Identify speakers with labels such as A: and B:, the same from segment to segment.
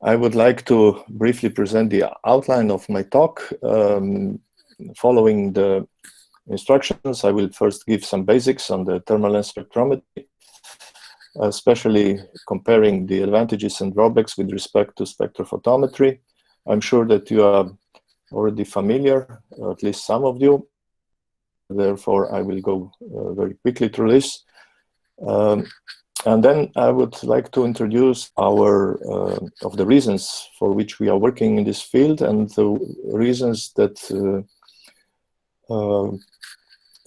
A: I would like to briefly present the outline of my talk. Following the instructions, I will first give some basics on the thermal lens spectrometry, especially comparing the advantages and drawbacks with respect to spectrophotometry. I'm sure that you are already familiar, or at least some of you. Therefore, I will go very quickly through this. And then I would like to introduce our of the reasons for which we are working in this field and the reasons that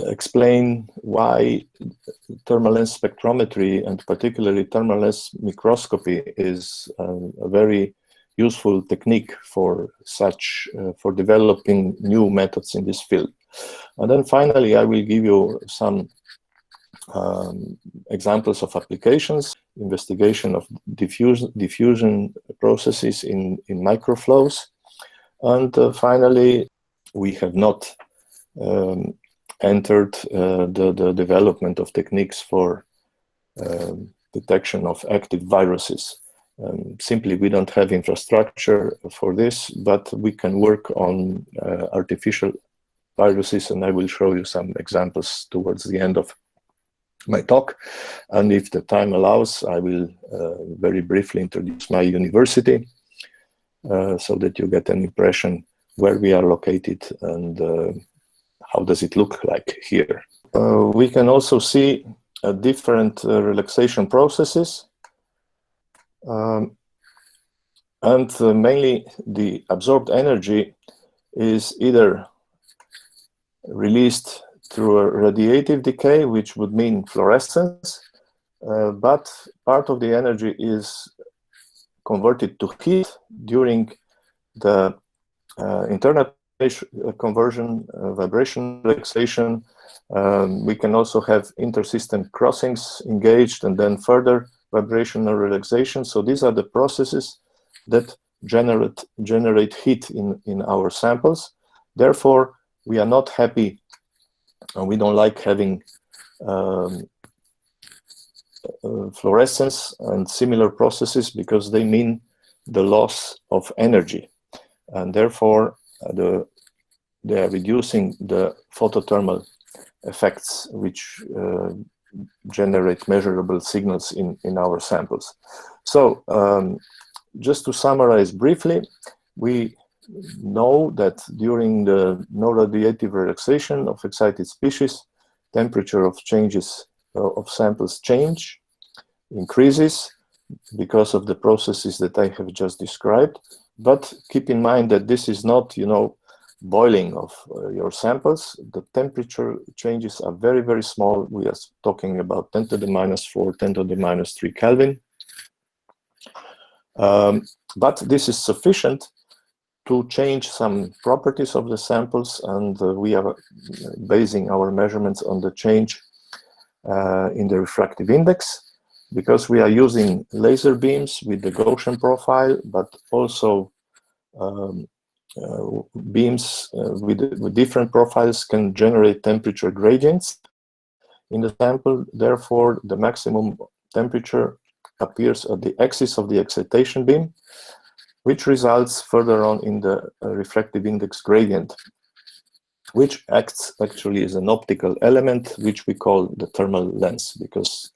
A: explain why thermal lens spectrometry and particularly thermal lens microscopy is a very useful technique for for developing new methods in this field. And then finally, I will give you some examples of applications, investigation of diffusion processes in microflows. And finally, we have not entered the development of techniques for detection of active viruses. Simply, we don't have infrastructure for this, but we can work on artificial viruses, and I will show you some examples towards the end of my talk. And if the time allows, I will very briefly introduce my university so that you get an impression where we are located and how does it look like here. We can also see different relaxation processes. And mainly the absorbed energy is either released through a radiative decay, which would mean fluorescence, but part of the energy is converted to heat during the internal conversion, vibration relaxation. We can also have intersystem crossings engaged and then further vibrational relaxation. So these are the processes that generate heat in our samples. Therefore, we are not happy and we don't like having fluorescence and similar processes because they mean the loss of energy. And therefore, they are reducing the photothermal effects which generate measurable signals in our samples. So just to summarize briefly, we know that during the non-radiative relaxation of excited species, temperature of changes of samples increases because of the processes that I have just described. But keep in mind that this is not, boiling of your samples. The temperature changes are very, very small. We are talking about 10 to the minus 4, 10 to the minus 3 Kelvin. But this is sufficient to change some properties of the samples, and we are basing our measurements on the change in the refractive index, because we are using laser beams with the Gaussian profile, but also beams with different profiles can generate temperature gradients in the sample. Therefore, the maximum temperature appears at the axis of the excitation beam, which results further on in the refractive index gradient, which acts actually as an optical element, which we call the thermal lens, because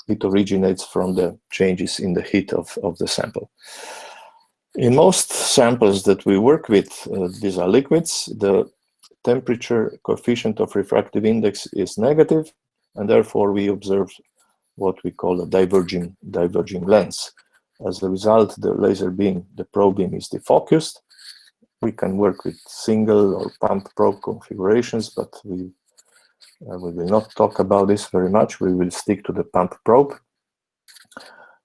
A: it originates from the changes in the heat of the sample. In most samples that we work with, these are liquids, the temperature coefficient of refractive index is negative, and therefore we observe what we call a diverging lens. As a result, the laser beam, the probe beam, is defocused. We can work with single or pump probe configurations, but we will not talk about this very much. We will stick to the pump probe.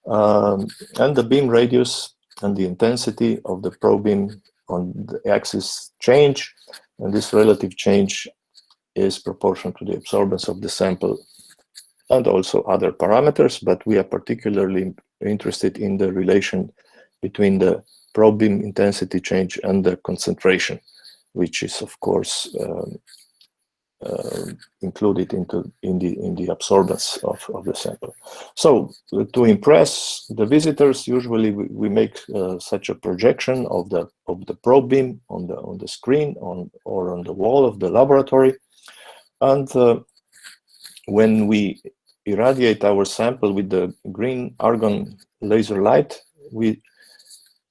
A: And the beam radius and the intensity of the probe beam on the axis change, and this relative change is proportional to the absorbance of the sample and also other parameters, but we are particularly interested in the relation between the probe beam intensity change and the concentration, which is of course included in the absorbance of the sample. So to impress the visitors, usually we make such a projection of the probe beam on the screen or on the wall of the laboratory, and when we irradiate our sample with the green argon laser light, we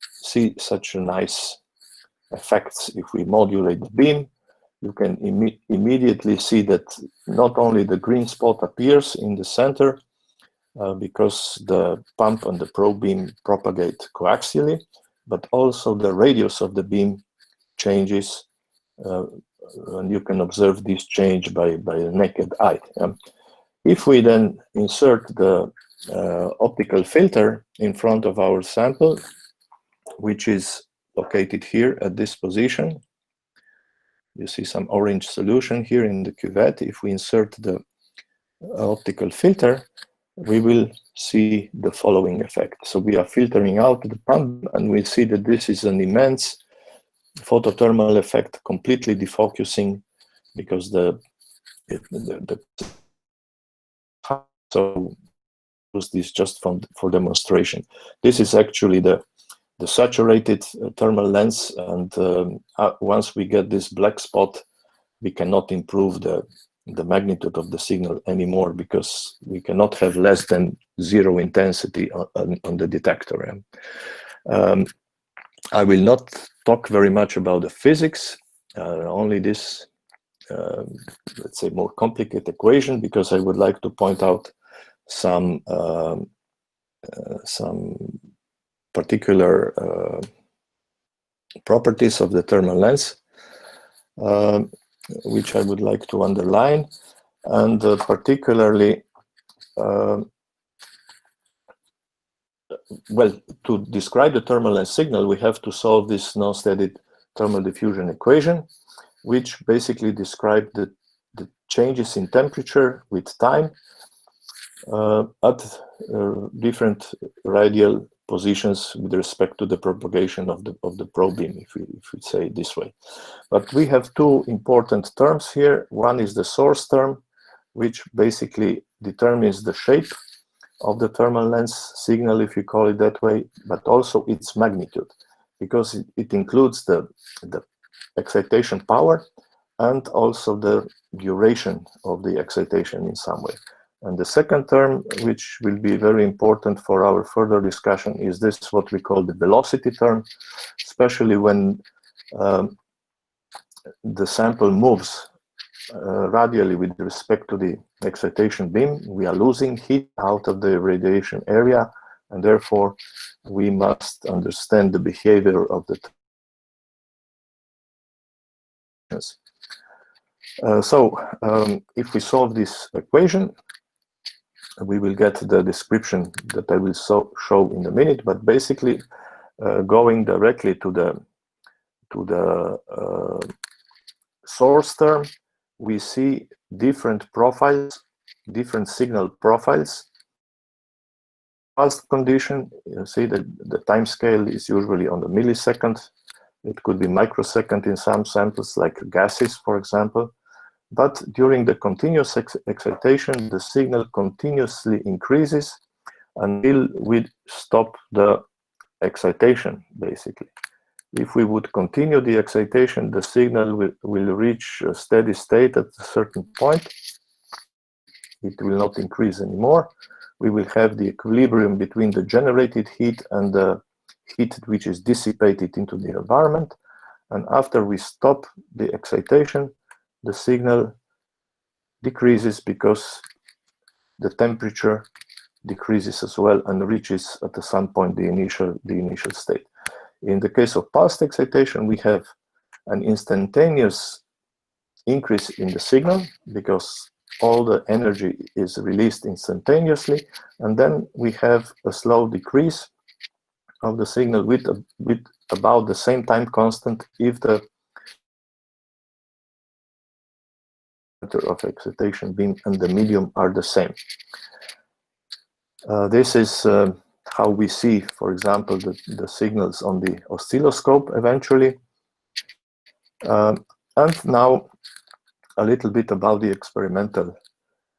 A: see such a nice effects. If we modulate the beam, you can immediately see that not only the green spot appears in the center because the pump and the probe beam propagate coaxially, but also the radius of the beam changes, and you can observe this change by the naked eye. If we then insert the optical filter in front of our sample, which is located here at this position, you see some orange solution here in the cuvette. If we insert the optical filter, we will see the following effect. So we are filtering out the pump, and we see that this is an immense photothermal effect, completely defocusing, because so use this just for demonstration. This is actually the saturated thermal lens, and once we get this black spot, we cannot improve the magnitude of the signal anymore, because we cannot have less than 0 intensity on the detector. I will not talk very much about the physics, only this, let's say, more complicated equation, because I would like to point out some particular properties of the thermal lens, which I would like to underline, and particularly, well, to describe the thermal lens signal, we have to solve this non-steady thermal diffusion equation, which basically describes the changes in temperature with time at different radial positions with respect to the propagation of the probe beam, if we say it this way. But we have two important terms here. One is the source term, which basically determines the shape of the thermal lens signal, if you call it that way, but also its magnitude, because it includes the excitation power and also the duration of the excitation in some way. And the second term, which will be very important for our further discussion, is this, what we call the velocity term, especially when the sample moves radially with respect to the excitation beam. We are losing heat out of the radiation area, and therefore we must understand the behavior of the if we solve this equation, we will get the description that I will show in a minute. But basically, going directly to the source term, we see different profiles, different signal profiles. Pulse condition, you see that the time scale is usually on the millisecond. It could be microsecond in some samples, like gases, for example. But during the continuous excitation, the signal continuously increases until we stop the excitation, basically. If we would continue the excitation, the signal will reach a steady state at a certain point. It will not increase anymore. We will have the equilibrium between the generated heat and the heat which is dissipated into the environment. And after we stop the excitation, the signal decreases because the temperature decreases as well and reaches at some point the initial state. In the case of pulsed excitation, we have an instantaneous increase in the signal because all the energy is released instantaneously, and then we have a slow decrease of the signal with about the same time constant if the of excitation beam and the medium are the same. This is how we see, for example, the signals on the oscilloscope eventually. And now a little bit about the experimental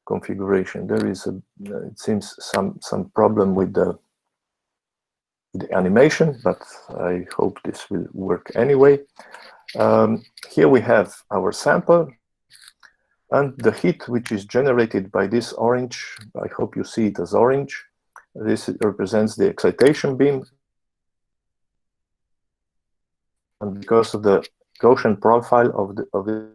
A: configuration. There is it seems some problem with the animation, but I hope this will work anyway. Here we have our sample, and the heat which is generated by this orange, I hope you see it as orange. This represents the excitation beam, and because of the Gaussian profile of it,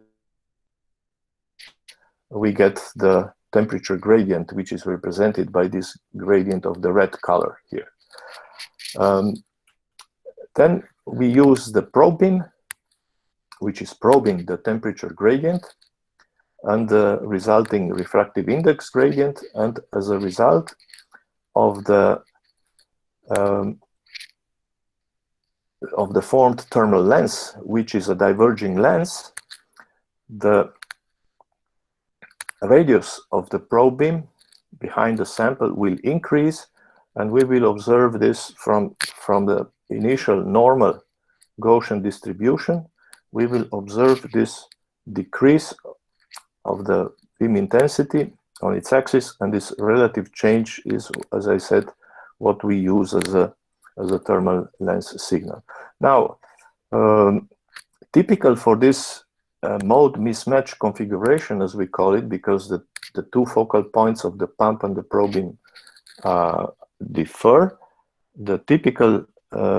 A: we get the temperature gradient, which is represented by this gradient of the red color here. Then we use the probe beam, which is probing the temperature gradient and the resulting refractive index gradient, and as a result of the formed thermal lens, which is a diverging lens, the radius of the probe beam behind the sample will increase, and we will observe this from the initial normal Gaussian distribution. We will observe this decrease of the beam intensity on its axis, and this relative change is, as I said, what we use as a thermal lens signal. Now, typical for this mode mismatch configuration, as we call it, because the two focal points of the pump and the probe beam differ, the typical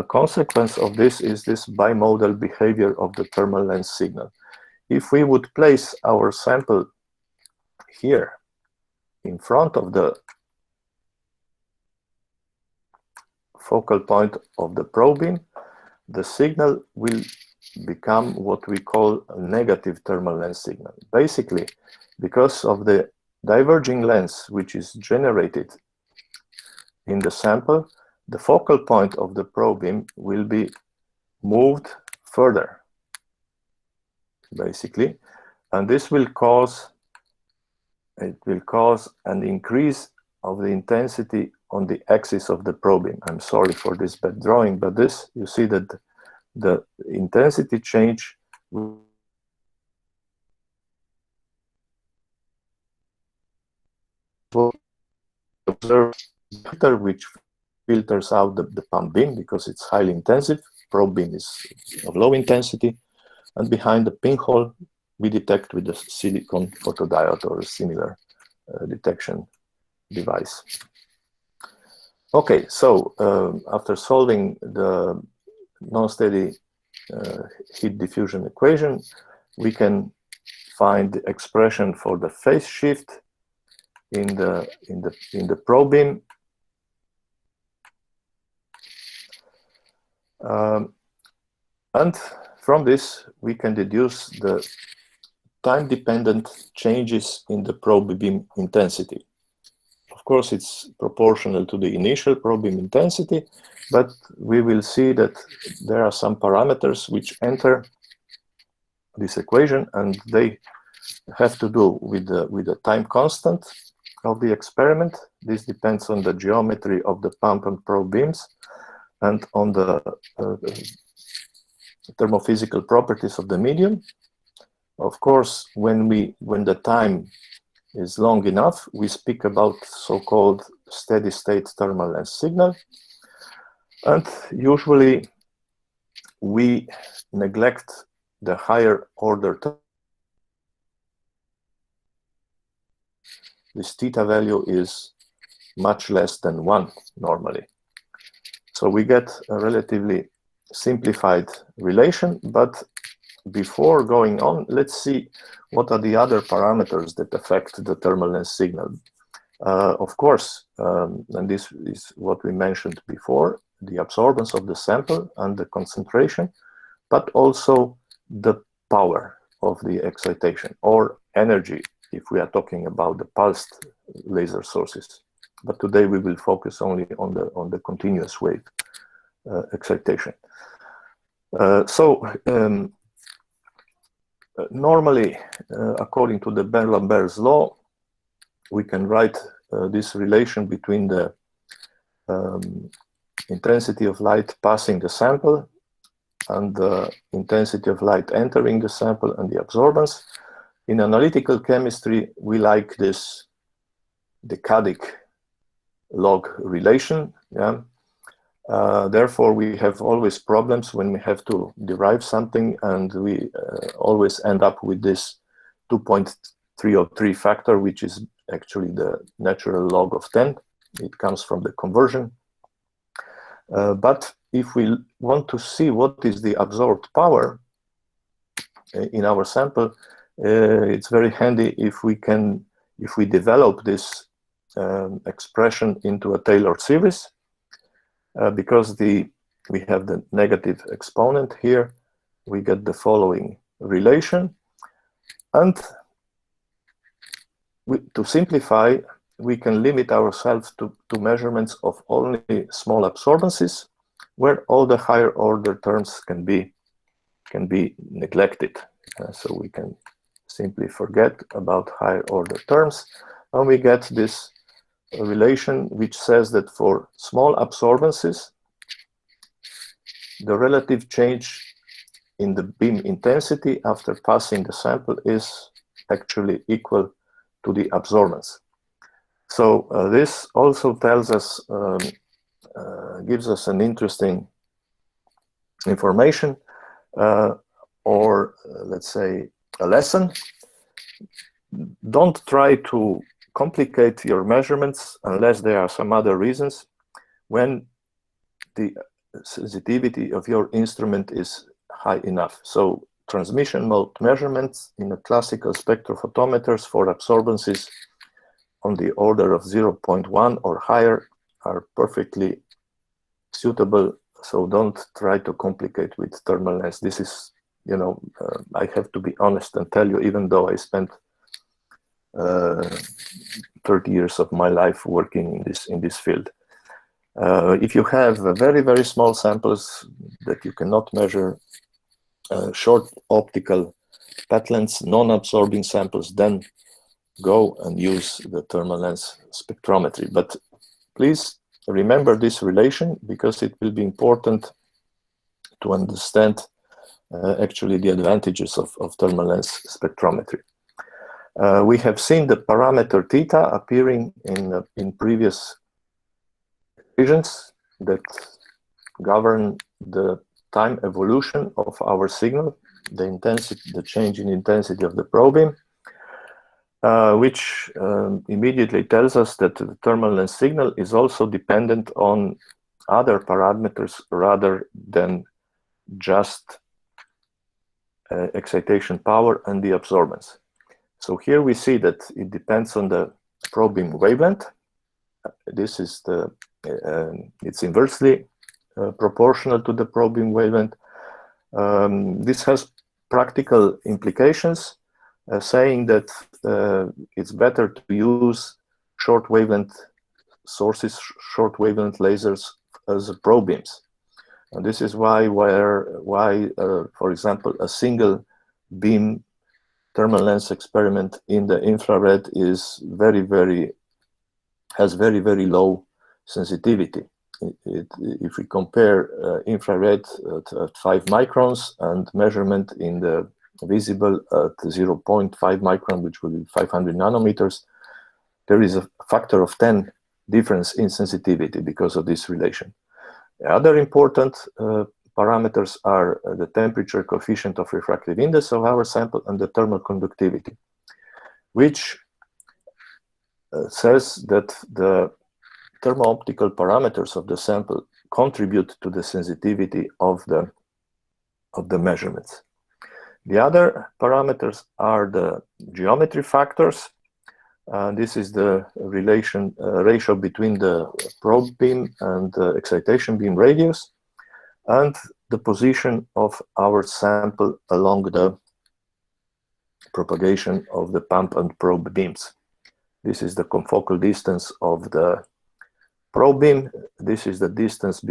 A: consequence of this is this bimodal behavior of the thermal lens signal. If we would place our sample here in front of the focal point of the probe beam, the signal will become what we call a negative thermal lens signal. Basically, because of the diverging lens which is generated in the sample, the focal point of the probe beam will be moved further, basically, and this will cause an increase of the intensity on the axis of the probe beam. I'm sorry for this bad drawing, but this, you see that the intensity change will observe filter which filters out the pump beam because it's highly intensive. Probe beam is of low intensity, and behind the pinhole we detect with the silicon photodiode or a similar detection device. Okay, so after solving the non-steady heat diffusion equation, we can find the expression for the phase shift in the probe beam. And from this, we can deduce the time-dependent changes in the probe beam intensity. Of course, it's proportional to the initial probe beam intensity, but we will see that there are some parameters which enter this equation, and they have to do with the time constant of the experiment. This depends on the geometry of the pump and probe beams and on the thermophysical properties of the medium. Of course, when the time is long enough, we speak about so-called steady-state thermal lens signal, and usually we neglect the higher order term. This theta value is much less than 1 normally. So we get a relatively simplified relation, but before going on, let's see what are the other parameters that affect the thermal lens signal. Of course, and this is what we mentioned before, the absorbance of the sample and the concentration, but also the power of the excitation, or energy if we are talking about the pulsed laser sources. But today we will focus only on the continuous wave excitation. Normally, according to the Bell-Lambert's law, we can write this relation between the intensity of light passing the sample and the intensity of light entering the sample and the absorbance. In analytical chemistry, we like this decadic log relation. Yeah. Therefore, we have always problems when we have to derive something, and we always end up with this 2.303 factor, which is actually the natural log of 10. It comes from the conversion. But if we want to see what is the absorbed power in our sample, it's very handy if we develop this expression into a tailored series, because we have the negative exponent here, we get the following relation. And to simplify, we can limit ourselves to measurements of only small absorbances, where all the higher order terms can be neglected. So we can simply forget about higher order terms, and we get this relation which says that for small absorbances, the relative change in the beam intensity after passing the sample is actually equal to the absorbance. So this also tells us, gives us an interesting information, or let's say a lesson. Don't try to complicate your measurements unless there are some other reasons, when the sensitivity of your instrument is high enough. So transmission mode measurements in a classical spectrophotometers for absorbances on the order of 0.1 or higher are perfectly suitable. So don't try to complicate with thermal lens. This is, you know, I have to be honest and tell you, even though I spent 30 years of my life working in this field. If you have very, very small samples that you cannot measure, short optical path lengths, non-absorbing samples, then go and use the thermal lens spectrometry. But please remember this relation, because it will be important to understand actually the advantages of thermal lens spectrometry. We have seen the parameter theta appearing in previous equations that govern the time evolution of our signal, the intensity, the change in intensity of the probe beam, which immediately tells us that the thermal lens signal is also dependent on other parameters rather than just excitation power and the absorbance. So here we see that it depends on the probe beam wavelength. This is the, it's inversely proportional to the probe beam wavelength. This has practical implications, saying that it's better to use short wavelength sources, short wavelength lasers as probe beams. And this is why, for example, a single beam thermal lens experiment in the infrared is has very, very low sensitivity. If we compare infrared at 5 microns and measurement in the visible at 0.5 micron, which will be 500 nanometers, there is a factor of 10 difference in sensitivity because of this relation. Other important parameters are the temperature coefficient of refractive index of our sample and the thermal conductivity, which says that the thermo-optical parameters of the sample contribute to the sensitivity of the measurements. The other parameters are the geometry factors. This is the ratio between the probe beam and the excitation beam radius, and the position of our sample along the propagation of the pump and probe beams. This is the confocal distance of the probe beam. This is the distance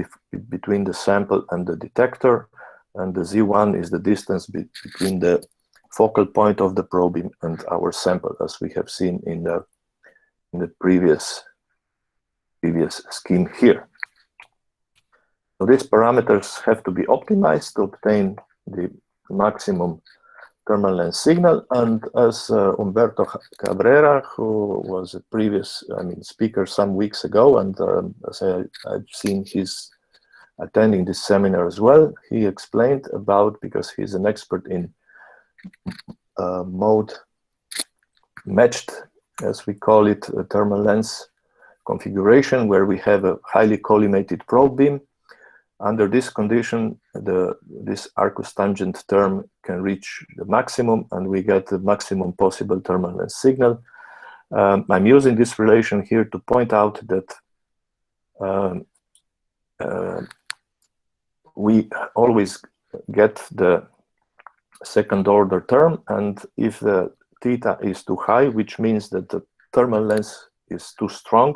A: between the sample and the detector, and the Z1 is the distance between the focal point of the probe beam and our sample, as we have seen in the previous scheme here. So these parameters have to be optimized to obtain the maximum thermal lens signal. And as Humberto Cabrera, who was a previous speaker some weeks ago, and as I've seen he's attending this seminar as well, he explained about, because he's an expert in mode matched, as we call it, a thermal lens configuration, where we have a highly collimated probe beam. Under this condition, this Arcus tangent term can reach the maximum, and we get the maximum possible thermal lens signal. I'm using this relation here to point out that we always get the second order term, and if the theta is too high, which means that the thermal lens is too strong,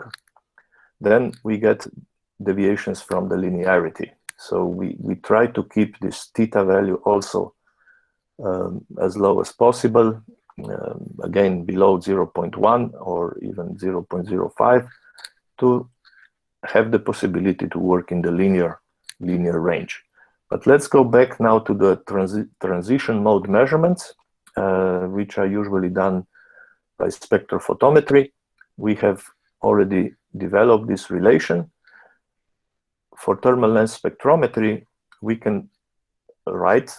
A: then we get deviations from the linearity. So we try to keep this theta value also as low as possible, again below 0.1 or even 0.05, to have the possibility to work in the linear range. But let's go back now to the transition mode measurements, which are usually done by spectrophotometry. We have already developed this relation. For thermal lens spectrometry, we can write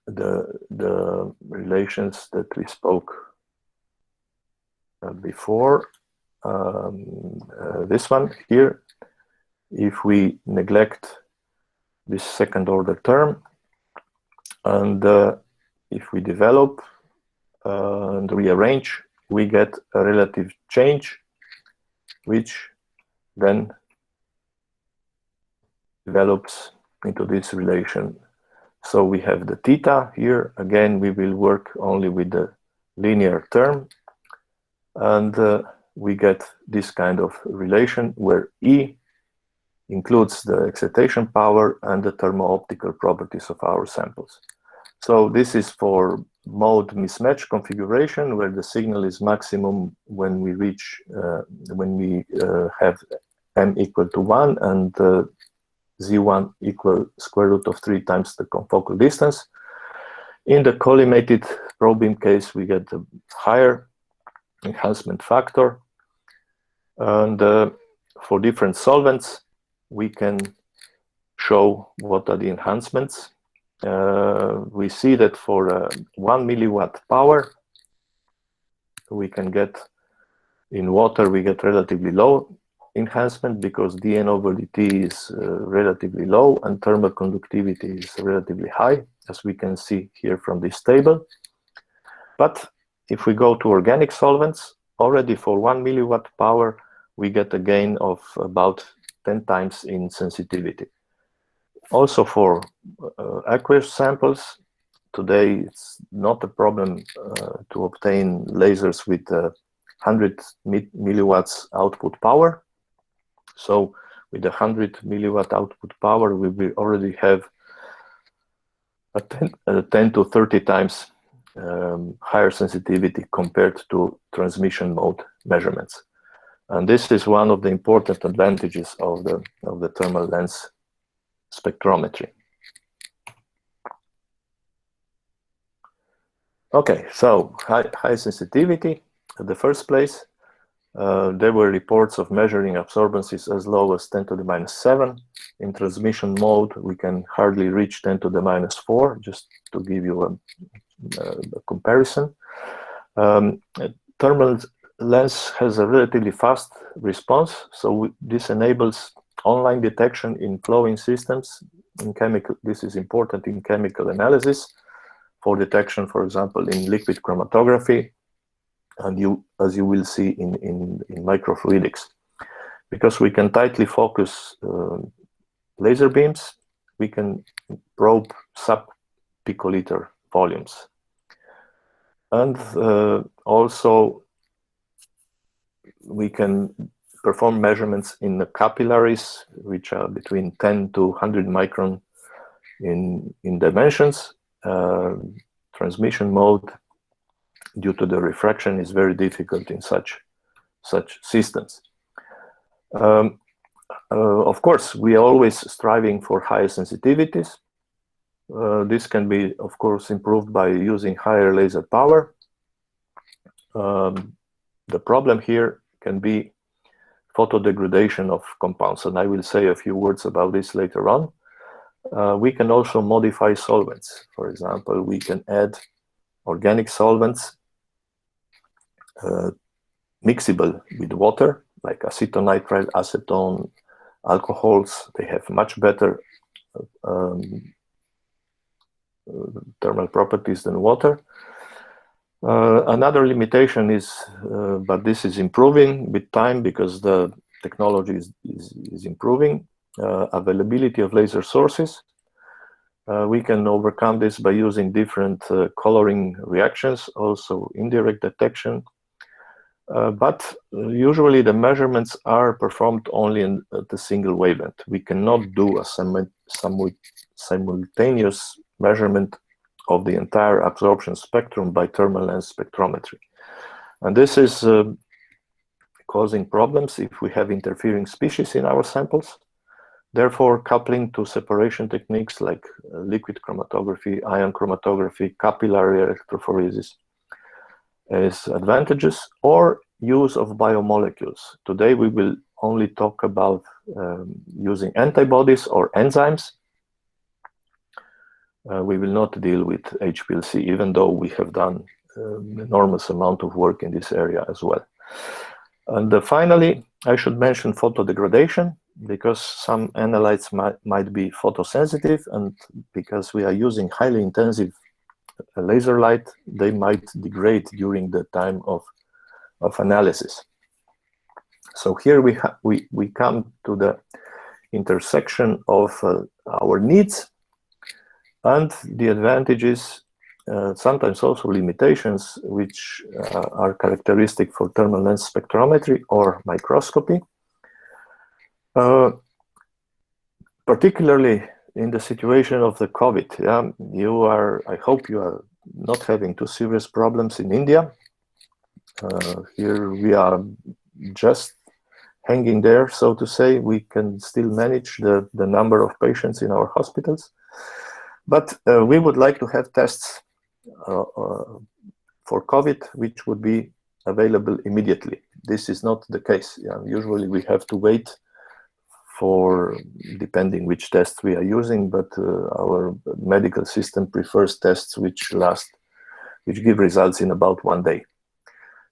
A: the relations that we spoke before. This one here, if we neglect this second order term, and if we develop and rearrange, we get a relative change, which then develops into this relation. So we have the theta here. Again, we will work only with the linear term, and we get this kind of relation where E includes the excitation power and the thermo-optical properties of our samples. So this is for mode mismatch configuration, where the signal is maximum when we reach, have m equal to 1 and Z1 equal square root of 3 times the confocal distance. In the collimated probe beam case, we get a higher enhancement factor. And for different solvents, we can show what are the enhancements. We see that for 1 milliwatt power, we can get, in water, we get relatively low enhancement because dN over dt is relatively low and thermal conductivity is relatively high, as we can see here from this table. But if we go to organic solvents, already for 1 milliwatt power, we get a gain of about 10 times in sensitivity. Also for aqueous samples, today it's not a problem to obtain lasers with 100 milliwatts output power. So with 100 milliwatt output power, we will already have a 10 to 30 times higher sensitivity compared to transmission mode measurements. And this is one of the important advantages of the thermal lens spectrometry. Okay, so high sensitivity. In the first place, there were reports of measuring absorbances as low as 10 to the minus 7. In transmission mode, we can hardly reach 10 to the minus 4, just to give you a comparison. Thermal lens has a relatively fast response, so this enables online detection in flowing systems. In chemical, this is important in chemical analysis for detection, for example, in liquid chromatography, and as you will see in microfluidics. Because we can tightly focus laser beams, we can probe sub-picoliter volumes. And also, we can perform measurements in the capillaries, which are between 10 to 100 micron in dimensions. Transmission mode, due to the refraction, is very difficult in such systems. Of course, we are always striving for higher sensitivities. This can be, of course, improved by using higher laser power. The problem here can be photodegradation of compounds, and I will say a few words about this later on. We can also modify solvents. For example, we can add organic solvents mixable with water, like acetonitrile, acetone, alcohols. They have much better thermal properties than water. Another limitation is, but this is improving with time because the technology is improving, availability of laser sources. We can overcome this by using different coloring reactions, also indirect detection. But usually the measurements are performed only at a single wavelength. We cannot do a simultaneous measurement of the entire absorption spectrum by thermal lens spectrometry. And this is causing problems if we have interfering species in our samples. Therefore, coupling to separation techniques like liquid chromatography, ion chromatography, capillary electrophoresis is advantageous, or use of biomolecules. Today we will only talk about using antibodies or enzymes. We will not deal with HPLC, even though we have done an enormous amount of work in this area as well. And finally, I should mention photodegradation, because some analytes might be photosensitive, and because we are using highly intensive laser light, they might degrade during the time of analysis. So here we come to the intersection of our needs and the advantages, sometimes also limitations, which are characteristic for thermal lens spectrometry or microscopy. Particularly in the situation of the COVID, I hope you are not having too serious problems in India. Here we are just hanging there, so to say. We can still manage the number of patients in our hospitals. But we would like to have tests for COVID, which would be available immediately. This is not the case. Usually we have to wait for, depending which tests we are using, but our medical system prefers tests which give results in about 1 day.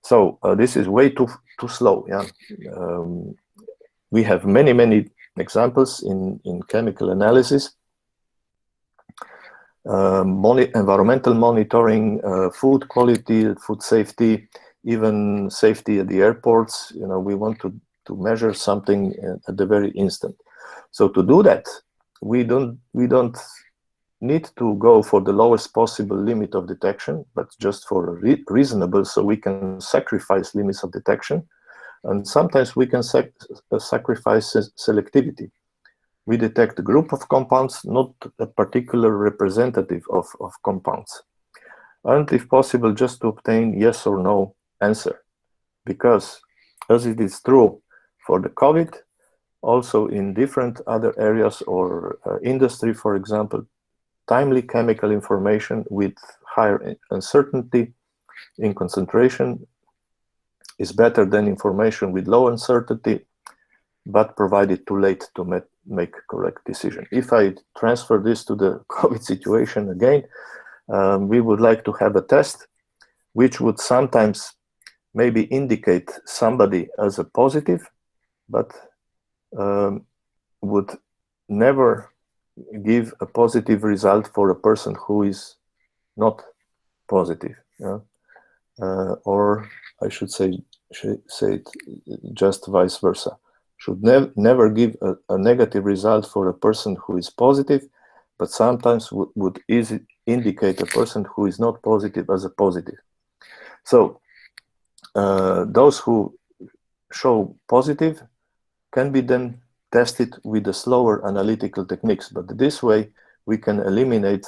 A: So this is way too slow. We have many examples in chemical analysis, environmental monitoring, food quality, food safety, even safety at the airports. We want to measure something at the very instant. So to do that, we don't need to go for the lowest possible limit of detection, but just for reasonable, so we can sacrifice limits of detection. And sometimes we can sacrifice selectivity. We detect a group of compounds, not a particular representative of compounds. And if possible, just to obtain yes or no answer. Because as it is true for the COVID, also in different other areas or industry, for example, timely chemical information with higher uncertainty in concentration is better than information with low uncertainty, but provided too late to make a correct decision. If I transfer this to the COVID situation again, we would like to have a test which would sometimes maybe indicate somebody as a positive, but would never give a positive result for a person who is not positive. Or I should say it just vice versa. Should never give a negative result for a person who is positive, but sometimes would easily indicate a person who is not positive as a positive. So those who show positive can be then tested with the slower analytical techniques, but this way we can eliminate,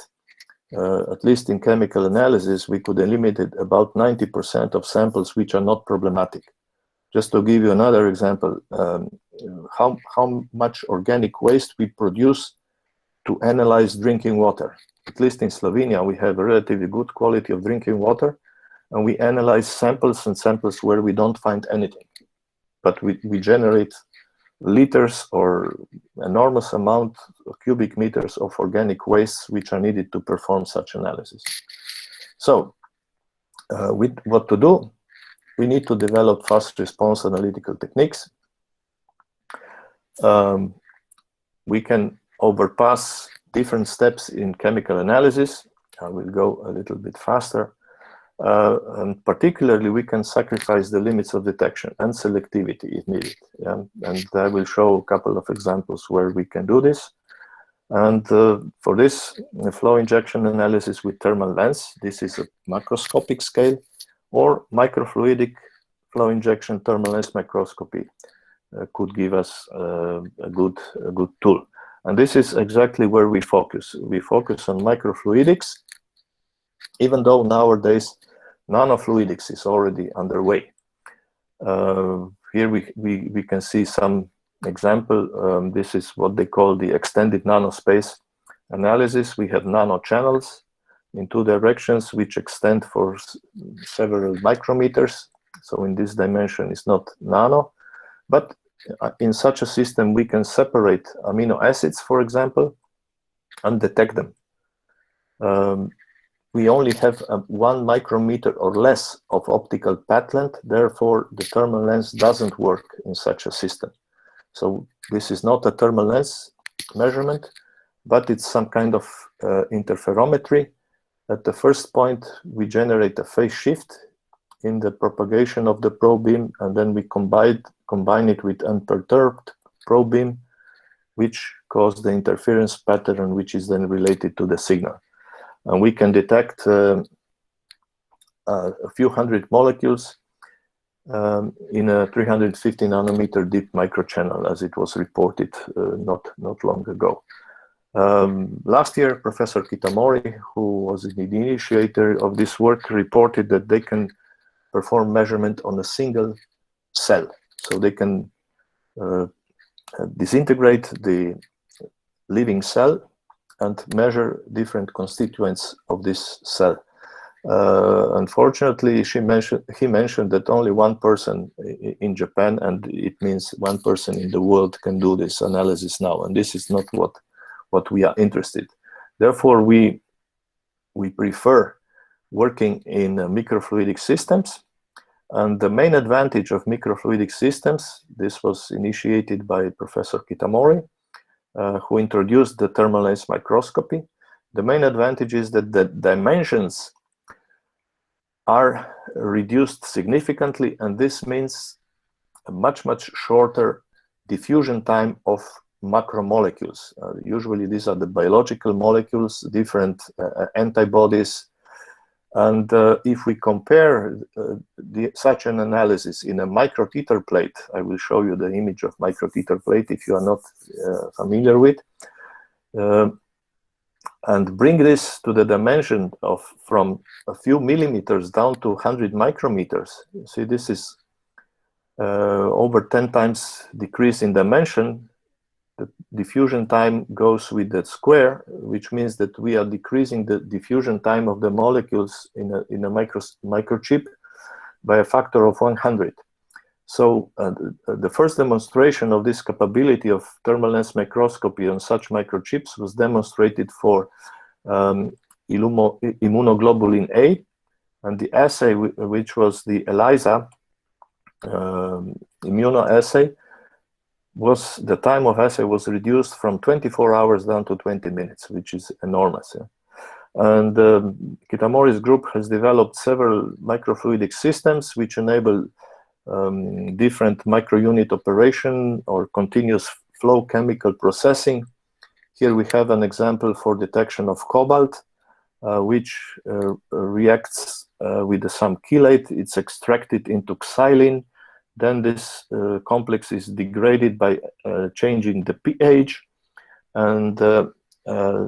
A: at least in chemical analysis, we could eliminate about 90% of samples which are not problematic. Just to give you another example, how much organic waste we produce to analyze drinking water. At least in Slovenia, we have a relatively good quality of drinking water, and we analyze samples and samples where we don't find anything. But we generate liters or enormous amount of cubic meters of organic wastes which are needed to perform such analysis. So, with what to do? We need to develop fast response analytical techniques. We can overpass different steps in chemical analysis. I will go a little bit faster. And particularly, we can sacrifice the limits of detection and selectivity if needed. Yeah? And I will show a couple of examples where we can do this. And for this, flow injection analysis with thermal lens, this is a macroscopic scale, or microfluidic flow injection thermal lens microscopy could give us a good tool. And this is exactly where we focus. We focus on microfluidics, even though nowadays nanofluidics is already underway. Here we can see some example. This is what they call the extended nanospace analysis. We have nanochannels in two directions which extend for several micrometers. So in this dimension it's not nano, but in such a system we can separate amino acids, for example, and detect them. We only have 1 micrometer or less of optical path length, therefore the thermal lens doesn't work in such a system. So this is not a thermal lens measurement, but it's some kind of interferometry. At the first point, we generate a phase shift in the propagation of the probe beam, and then we combine it with unperturbed probe beam, which cause the interference pattern, which is then related to the signal. And we can detect a few hundred molecules in a 350 nanometer deep microchannel, as it was reported not long ago. Last year, Professor Kitamori, who was the initiator of this work, reported that they can perform measurement on a single cell. So they can disintegrate the living cell and measure different constituents of this cell. Unfortunately, he mentioned that only one person in Japan, and it means one person in the world, can do this analysis now, and this is not what we are interested. Therefore, we prefer working in microfluidic systems, and the main advantage of microfluidic systems, this was initiated by Professor Kitamori, who introduced the thermal lens microscopy. The main advantage is that the dimensions are reduced significantly, and this means a much shorter diffusion time of macromolecules. Usually these are the biological molecules, different antibodies. And if we compare such an analysis in a microteter plate, I will show you the image of microteter plate if you are not familiar with, and bring this to the dimension of from a few millimeters down to 100 micrometers. See, this is over 10 times decrease in dimension. The diffusion time goes with that square, which means that we are decreasing the diffusion time of the molecules in a microchip by a factor of 100. So the first demonstration of this capability of thermal lens microscopy on such microchips was demonstrated for immunoglobulin A, and the assay, which was the ELISA immunoassay, the time of assay was reduced from 24 hours down to 20 minutes, which is enormous. Yeah? And Kitamori's group has developed several microfluidic systems which enable different microunit operation or continuous flow chemical processing. Here we have an example for detection of cobalt, which reacts with some chelate. It's extracted into xylene. Then this complex is degraded by changing the pH, and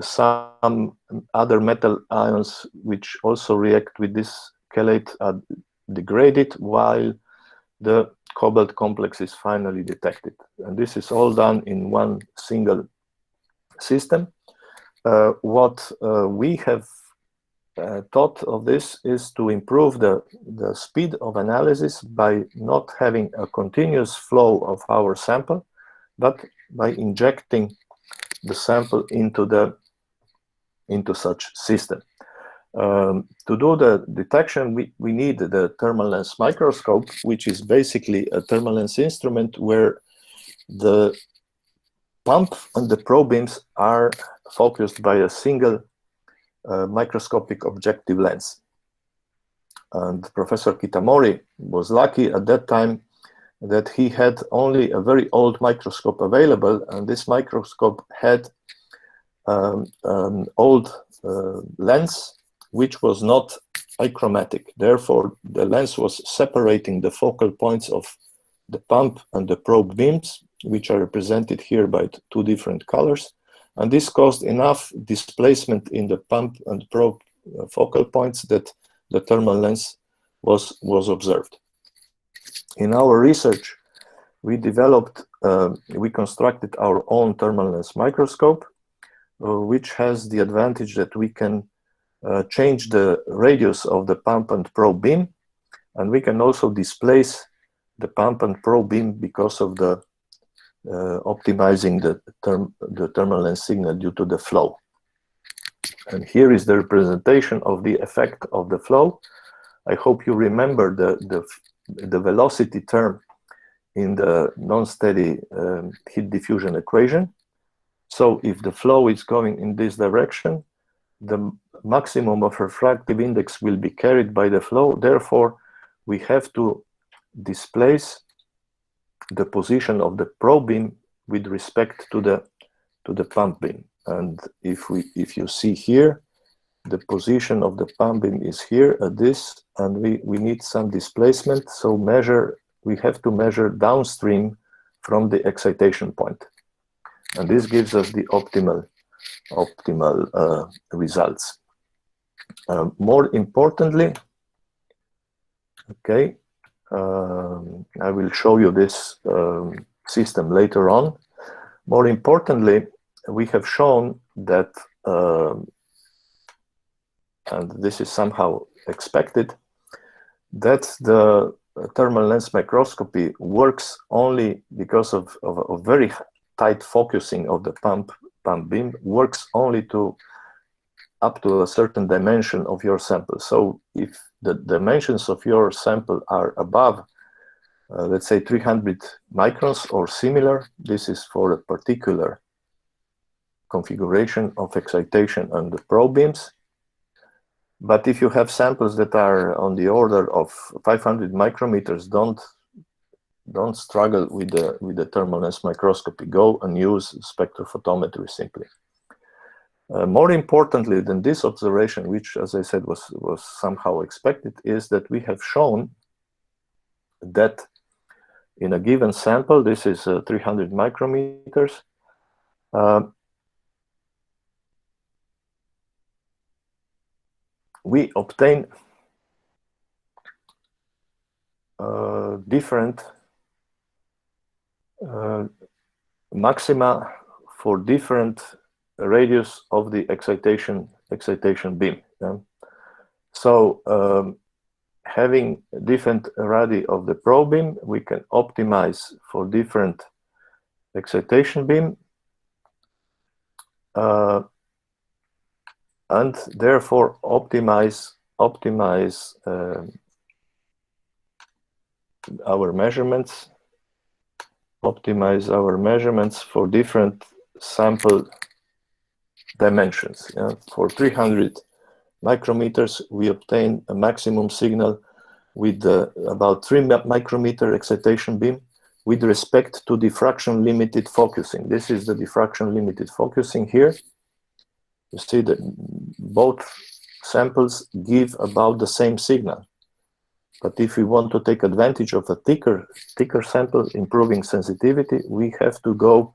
A: some other metal ions which also react with this chelate are degraded while the cobalt complex is finally detected. And this is all done in one single system. what we have thought of this is to improve the speed of analysis by not having a continuous flow of our sample, but by injecting the sample into such system. To do the detection, we need the thermal lens microscope, which is basically a thermal lens instrument where the pump and the probe beams are focused by a single microscopic objective lens. And Professor Kitamori was lucky at that time that he had only a very old microscope available, and this microscope had an old lens which was not achromatic. Therefore, the lens was separating the focal points of the pump and the probe beams, which are represented here by two different colors. And this caused enough displacement in the pump and probe focal points that the thermal lens was observed. In our research, we constructed our own thermal lens microscope, which has the advantage that we can change the radius of the pump and probe beam, and we can also displace the pump and probe beam because of the optimizing the thermal lens signal due to the flow. And here is the representation of the effect of the flow. I hope you remember the velocity term in the non-steady heat diffusion equation. So if the flow is going in this direction, the maximum of refractive index will be carried by the flow. Therefore, we have to displace the position of the probe beam with respect to the pump beam. And if you see here, the position of the pump beam is here at this, and we need some displacement. So we have to measure downstream from the excitation point, and this gives us the optimal results. More importantly, okay, I will show you this system later on. More importantly, we have shown that, and this is somehow expected, that the thermal lens microscopy works only because of very tight focusing of the pump beam, works only up to a certain dimension of your sample. So if the dimensions of your sample are above, let's say 300 microns or similar, this is for a particular configuration of excitation on the probe beams. But if you have samples that are on the order of 500 micrometers, don't struggle with the thermal lens microscopy. Go and use spectrophotometry simply. More importantly than this observation, which, as I said, was somehow expected, is that we have shown that in a given sample, this is 300 micrometers, we obtain different maxima for different radius of the excitation beam. Yeah? So having different radii of the probe beam, we can optimize for different excitation beam, and therefore optimize our measurements. Optimize our measurements for different sample dimensions. Yeah? For 300 micrometers, we obtain a maximum signal with about 3 micrometer excitation beam with respect to diffraction limited focusing. This is the diffraction limited focusing here. You see that both samples give about the same signal. But if we want to take advantage of a thicker sample, improving sensitivity, we have to go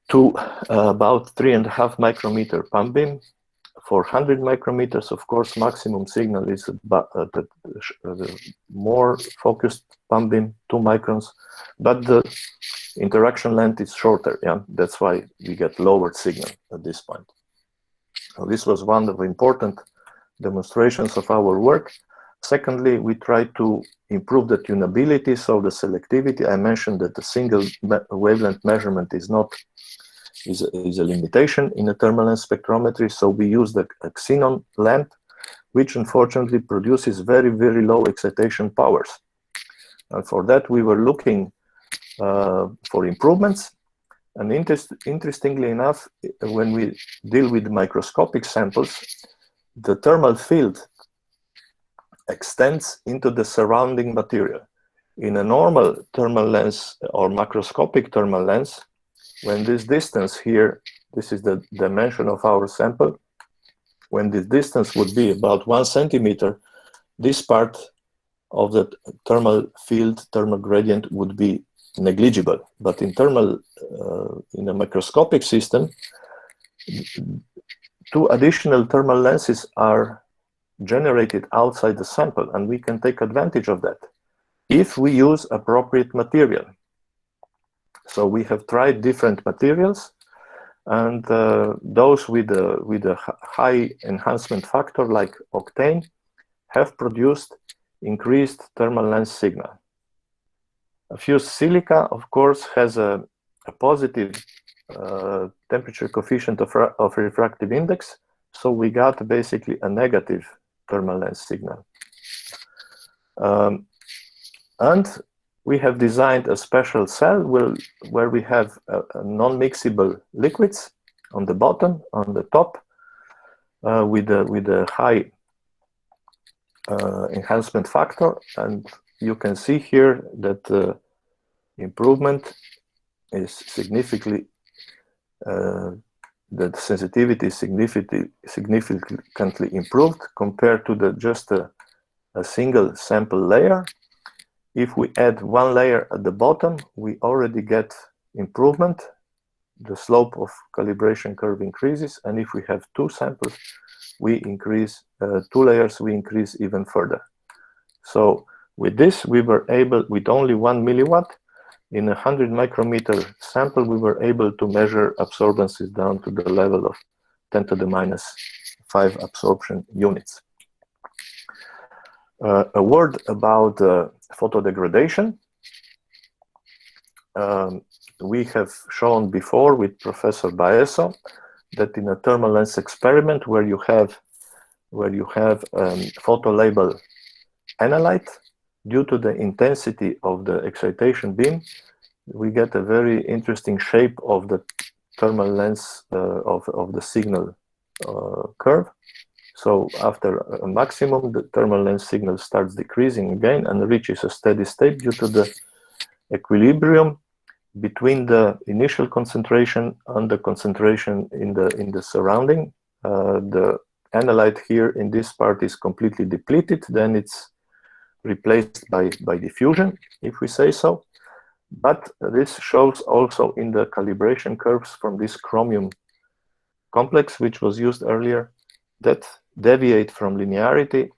A: to about 3.5 micrometer pump beam For 100 micrometers, of course, maximum signal is the more focused pump beam, 2 microns, but the interaction length is shorter. Yeah, that's why we get lower signal at this point. So this was one of the important demonstrations of our work. Secondly, we tried to improve the tunability, so the selectivity. I mentioned that the single wavelength measurement is a limitation in a thermal lens spectrometry, so we used a xenon lamp, which unfortunately produces very, very low excitation powers. And for that, we were looking for improvements. And interestingly enough, when we deal with microscopic samples, the thermal field extends into the surrounding material. In a normal thermal lens or macroscopic thermal lens, when this distance here, this is the dimension of our sample, when this distance would be about 1 centimeter, this part of the thermal field, thermal gradient would be negligible. But in in a microscopic system, 2 additional thermal lenses are generated outside the sample, and we can take advantage of that if we use appropriate material. So we have tried different materials, and those with a high enhancement factor like octane have produced increased thermal lens signal. A fused silica, of course, has a positive temperature coefficient of refractive index, so we got basically a negative thermal lens signal. And we have designed a special cell where we have non-mixable liquids on the bottom, on the top, with a high enhancement factor, and you can see here that the improvement is significantly, the sensitivity is significantly improved compared to just a single sample layer. If we add 1 layer at the bottom, we already get improvement. The slope of calibration curve increases, and if we have 2 samples, we increase 2 layers, we increase even further. So with this, we were able, with only 1 milliwatt, in a 100 micrometer sample, we were able to measure absorbances down to the level of 10 to the minus 5 absorption units. A word about photodegradation. We have shown before with Professor Baeso that in a thermal lens experiment where you have photolabel analyte, due to the intensity of the excitation beam, we get a very interesting shape of the thermal lens of the signal curve. So after a maximum, the thermal lens signal starts decreasing again and reaches a steady state due to the equilibrium between the initial concentration and the concentration in the surrounding. The analyte here in this part is completely depleted, then it's replaced by diffusion, if we say so. But this shows also in the calibration curves from this chromium complex, which was used earlier, that deviate from linearity.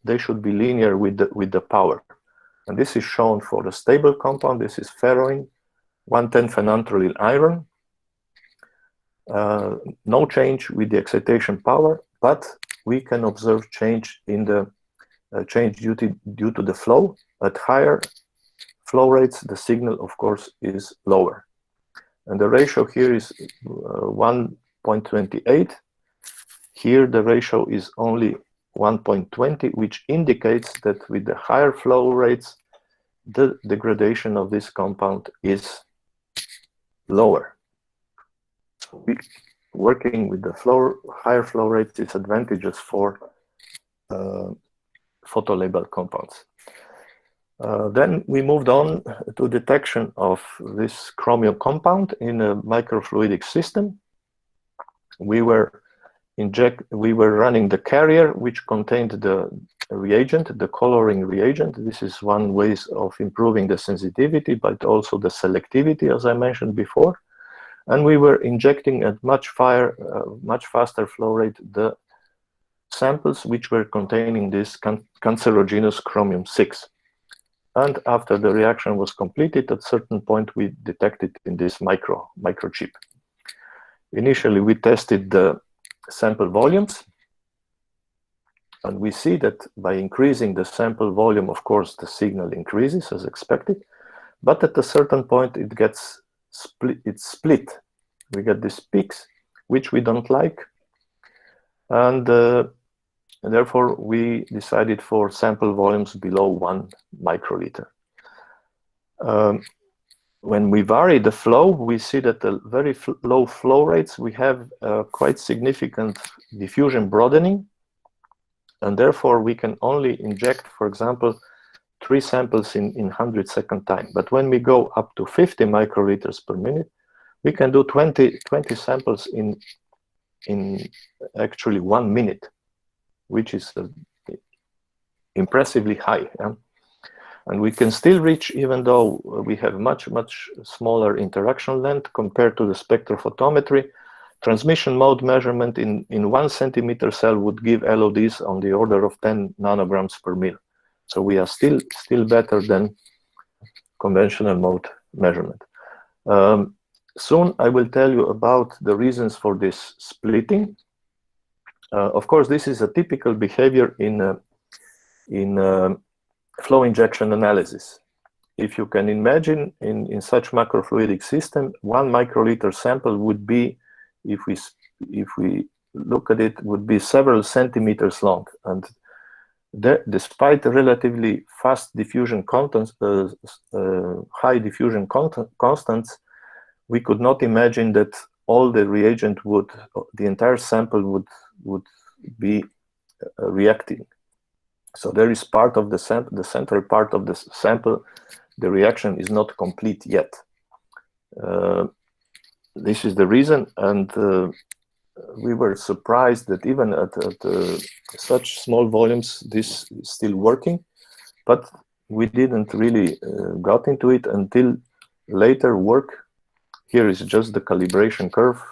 A: They should be linear with the power. And this is shown for the stable compound. This is ferroin, 110 phenanthroyl iron. No change with the excitation power, but we can observe change in the change due to the flow. At higher flow rates, the signal, of course, is lower. And the ratio here is 1.28. Here, the ratio is only 1.20, which indicates that with the higher flow rates, the degradation of this compound is lower. Working with the higher flow rates is advantageous for photolabeled compounds. Then we moved on to detection of this chromium compound in a microfluidic system. We were running the carrier, which contained the reagent, the coloring reagent. This is one way of improving the sensitivity, but also the selectivity, as I mentioned before. And we were injecting at much faster flow rate the samples which were containing this cancerogenous chromium-6. And after the reaction was completed, at a certain point we detected in this microchip. Initially, we tested the sample volumes, and we see that by increasing the sample volume, of course, the signal increases as expected, but at a certain point it gets split. It's split. We get these peaks, which we don't like, and therefore we decided for sample volumes below 1 microliter. When we vary the flow, we see that the very low flow rates, we have quite significant diffusion broadening, and therefore we can only inject, for example, 3 samples in 100-second time. But when we go up to 50 microliters per minute, we can do 20 samples in actually 1 minute, which is impressively high. Yeah? And we can still reach, even though we have much smaller interaction length compared to the spectrophotometry. Transmission mode measurement in 1 centimeter cell would give LODs on the order of 10 nanograms per mil. So we are still better than conventional mode measurement. Soon I will tell you about the reasons for this splitting. Of course, this is a typical behavior in flow injection analysis. If you can imagine in such macrofluidic system, 1 microliter sample would be, if we look at it, would be several centimeters long. And despite the relatively fast diffusion constants, high diffusion constants, we could not imagine that all the reagent would, the entire sample would be reacting. So there is part of the sample, the central part of the sample, the reaction is not complete yet. This is the reason, and we were surprised that even at such small volumes, this is still working, but we didn't really got into it until later work. Here is just the calibration curve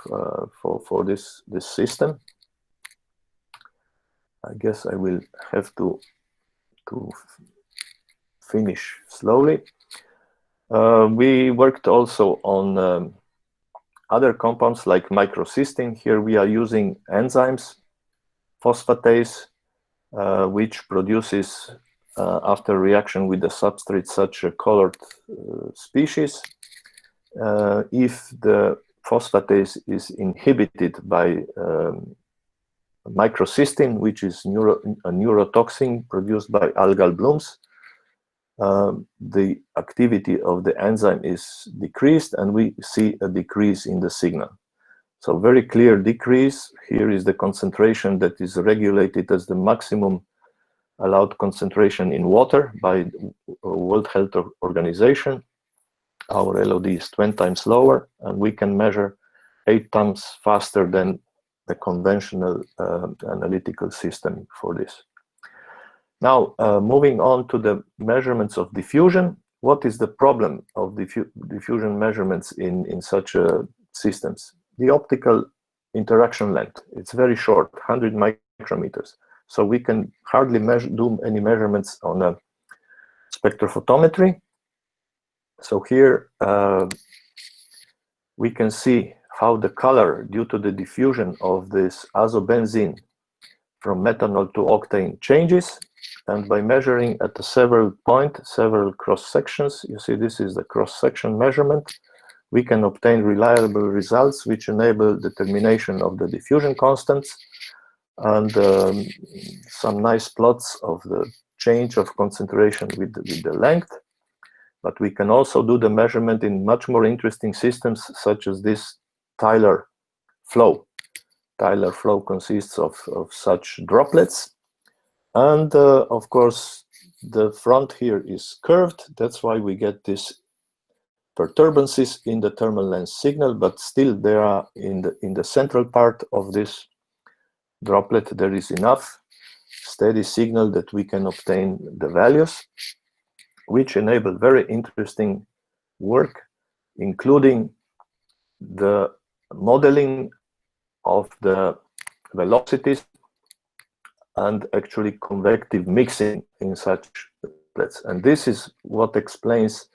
A: for this system. I guess I will have to finish slowly. We worked also on other compounds like microcystin. Here we are using enzymes, phosphatase, which produces, after reaction with the substrate, such a colored species. If the phosphatase is inhibited by microcystin, which is a neurotoxin produced by algal blooms, the activity of the enzyme is decreased, and we see a decrease in the signal. So very clear decrease. Here is the concentration that is regulated as the maximum allowed concentration in water by World Health Organization. Our LOD is 20 times lower, and we can measure 8 times faster than the conventional analytical system for this. Now, moving on to the measurements of diffusion. What is the problem of diffusion measurements in such systems? The optical interaction length. It's very short, 100 micrometers. So we can hardly do any measurements on a spectrophotometry. So here we can see how the color, due to the diffusion of this azobenzene from methanol to octane, changes. And by measuring at several points, several cross sections, you see this is the cross section measurement, we can obtain reliable results which enable determination of the diffusion constants and some nice plots of the change of concentration with the length. But we can also do the measurement in much more interesting systems, such as this Tyler flow. Tyler flow consists of such droplets. And of course, the front here is curved. That's why we get these perturbances in the thermal length signal, but still there are in the central part of this droplet, there is enough steady signal that we can obtain the values, which enable very interesting work, including the modeling of the velocities and actually convective mixing in such droplets. And this is what explains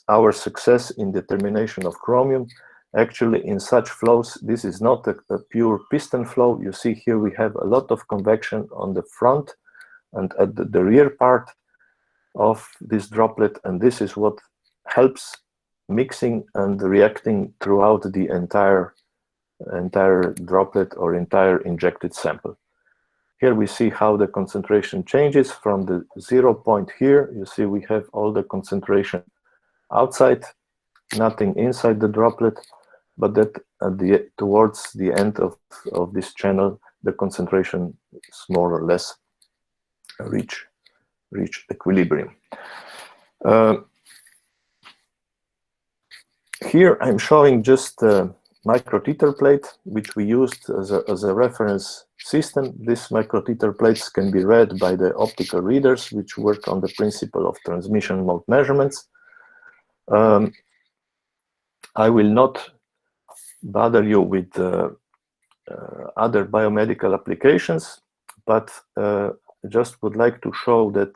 A: our success in determination of chromium. Actually, in such flows, this is not a pure piston flow. You see here we have a lot of convection on the front and at the rear part of this droplet, and this is what helps mixing and reacting throughout the entire droplet or entire injected sample. Here we see how the concentration changes from the 0 point here. You see we have all the concentration outside, nothing inside the droplet, but that towards the end of this channel, the concentration is more or less reach equilibrium. Here I'm showing just a microteter plate, which we used as a reference system. These microteter plates can be read by the optical readers, which work on the principle of transmission mode measurements. I will not bother you with other biomedical applications, but just would like to show that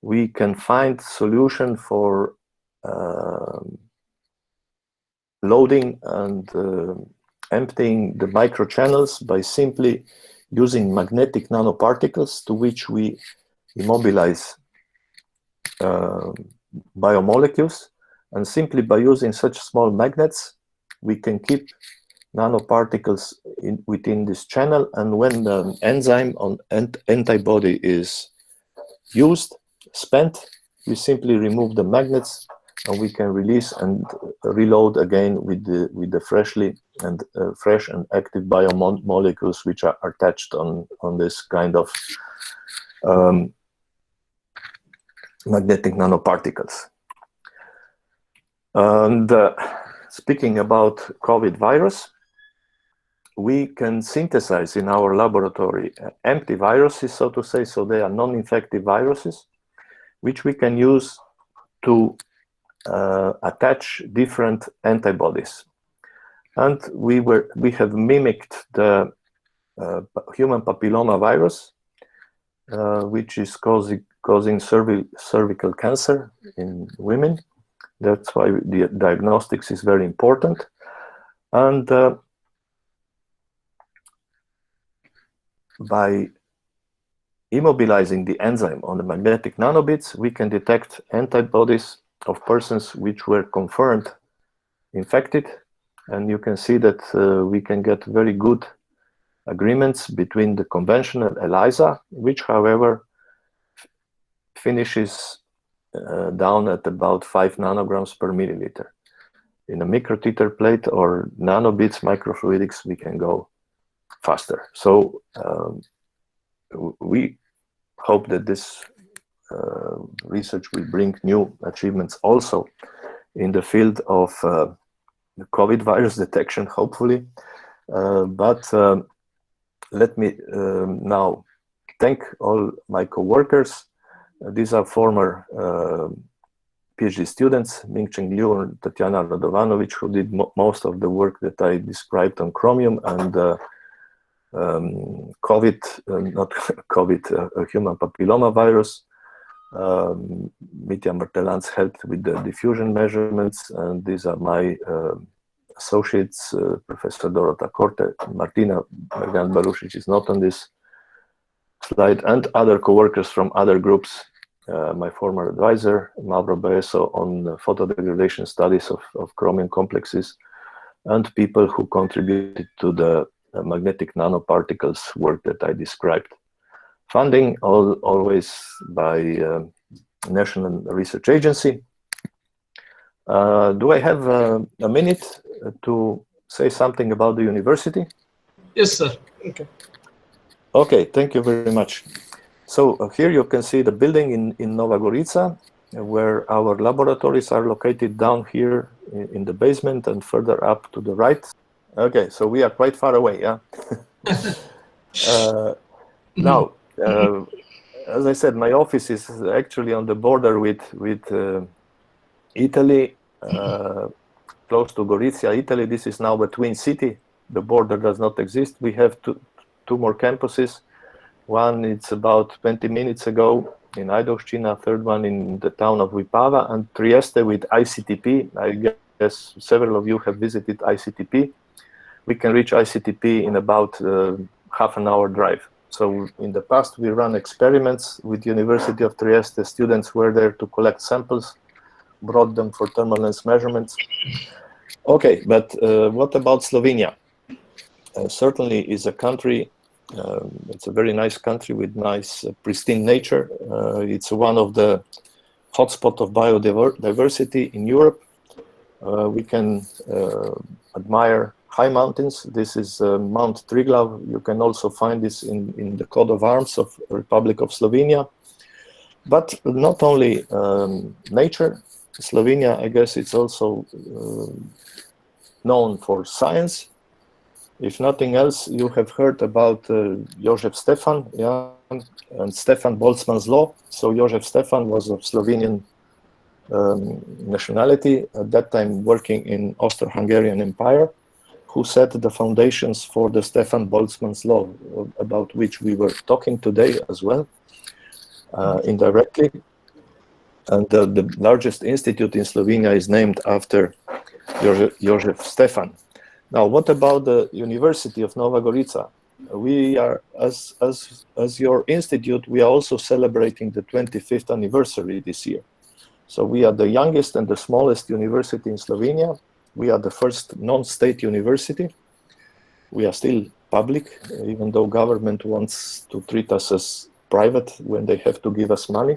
A: we can find solution for loading and emptying the microchannels by simply using magnetic nanoparticles to which we immobilize biomolecules. And simply by using such small magnets, we can keep nanoparticles within this channel. And when the enzyme on antibody is used, spent, we simply remove the magnets and we can release and reload again with the fresh and active biomolecules which are attached on this kind of magnetic nanoparticles. And speaking about COVID virus, we can synthesize in our laboratory empty viruses, so to say, so they are non-infective viruses, which we can use to attach different antibodies. And we have mimicked the human papilloma virus, which is causing cervical cancer in women. That's why the diagnostics is very important. And by immobilizing the enzyme on the magnetic nanobeads, we can detect antibodies of persons which were confirmed infected. And you can see that we can get very good agreements between the conventional ELISA, which, however, finishes down at about 5 nanograms per milliliter. In a microteter plate or nanobeads microfluidics, we can go faster. So we hope that this research will bring new achievements also in the field of the COVID virus detection, hopefully. But let me now thank all my co-workers. These are former PhD students, Mingcheng Liu and Tatiana Radovanovic, who did most of the work that I described on chromium and COVID, not COVID, human papilloma virus. Mitya Martelans helped with the diffusion measurements, and these are my associates, Professor Dorota Korte, Martina Bergan-Barušić is not on this slide, and other co-workers from other groups, my former advisor, Mauro Baeso, on photodegradation studies of chromium complexes, and people who contributed to the magnetic nanoparticles work that I described. Funding always by National Research Agency. Do I have a minute to say something about the university?
B: Yes, sir. Okay.
A: Okay, thank you very much. So here you can see the building in Nova Gorica, where our laboratories are located down here in the basement and further up to the right. Okay, so we are quite far away, yeah? Now, as I said, my office is actually on the border with Italy, close to Gorizia, Italy. This is now a twin city. The border does not exist. We have two more campuses. One, it's about 20 minutes ago in Ajdovština, third one in the town of Vipava, and Trieste with ICTP. I guess several of you have visited ICTP. We can reach ICTP in about half an hour drive. So in the past, we ran experiments with the University of Trieste. Students were there to collect samples, brought them for thermal lens measurements. Okay, but what about Slovenia? Certainly is a country, it's a very nice country with nice pristine nature. It's one of the hotspots of biodiversity in Europe. We can admire high mountains. This is Mount Triglav. You can also find this in the coat of arms of the Republic of Slovenia. But not only nature, Slovenia, I guess it's also known for science. If nothing else, you have heard about Jožef Stefan, yeah, and Stefan Boltzmann's law. So Jožef Stefan was of Slovenian nationality, at that time working in Austro-Hungarian Empire, who set the foundations for the Stefan Boltzmann's law, about which we were talking today as well, indirectly. And the largest institute in Slovenia is named after Jožef Stefan. Now, what about the University of Nova Gorica? We are, as your institute, we are also celebrating the 25th anniversary this year. So we are the youngest and the smallest university in Slovenia. We are the first non-state university. We are still public, even though government wants to treat us as private when they have to give us money.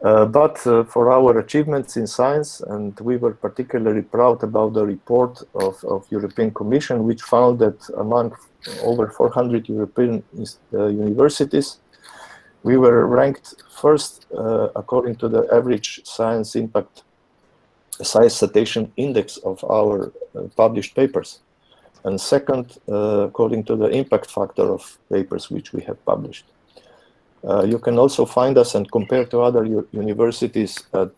A: But for our achievements in science, and we were particularly proud about the report of European Commission, which found that among over 400 European universities, we were ranked first according to the average science impact, science citation index of our published papers, and second according to the impact factor of papers which we have published. You can also find us and compare to other universities at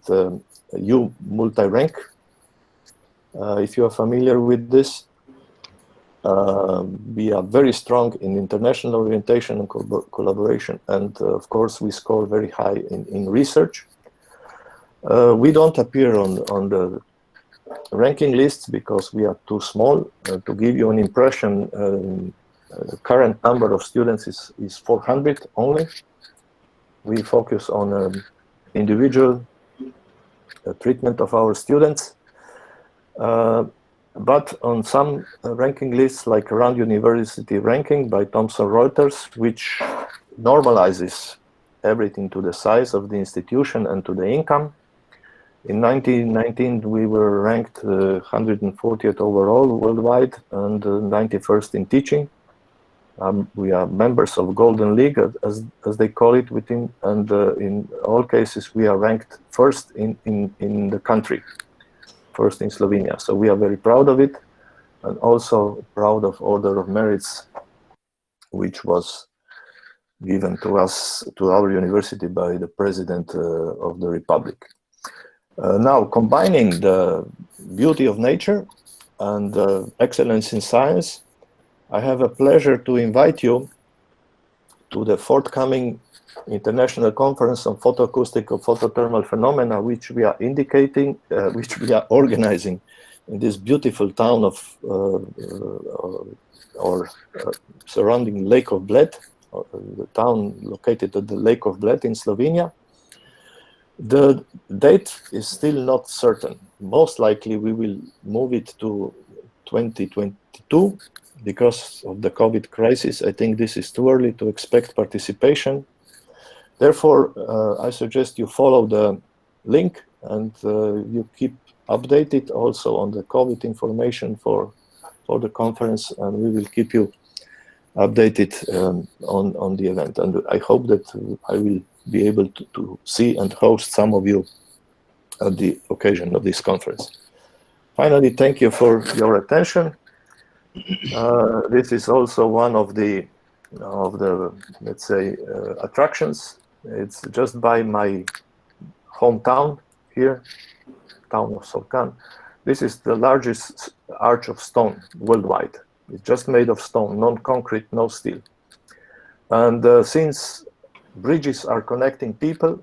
A: U multi-rank. If you are familiar with this, we are very strong in international orientation and collaboration, and of course we score very high in research. We don't appear on the ranking lists because we are too small. To give you an impression, the current number of students is 400 only. We focus on individual treatment of our students. But on some ranking lists, like Around University Ranking by Thomson Reuters, which normalizes everything to the size of the institution and to the income, in 1919 we were ranked 140th overall worldwide and 91st in teaching. We are members of Golden League, as they call it within, and in all cases we are ranked first in the country, first in Slovenia. So we are very proud of it, and also proud of Order of Merits, which was given to us, to our university, by the President of the Republic. Now, combining the beauty of nature and excellence in science, I have a pleasure to invite you to the forthcoming International Conference on Photoacoustic of Photothermal Phenomena, which we are organizing in this beautiful town of surrounding Lake of Bled, the town located at the Lake of Bled in Slovenia. The date is still not certain. Most likely we will move it to 2022 because of the COVID crisis. I think this is too early to expect participation. Therefore, I suggest you follow the link and you keep updated also on the COVID information for the conference, and we will keep you updated on the event. And I hope that I will be able to see and host some of you at the occasion of this conference. Finally, thank you for your attention. This is also one of the let's say attractions. It's just by my hometown here, town of Solkan. This is the largest arch of stone worldwide. It's just made of stone, non-concrete, no steel. And since bridges are connecting people,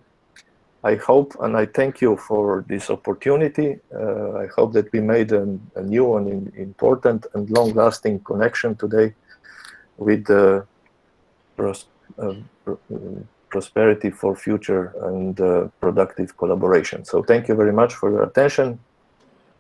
A: I hope and I thank you for this opportunity. I hope that we made a new and important and long-lasting connection today with prosperity for future and productive collaboration. So thank you very much for your attention.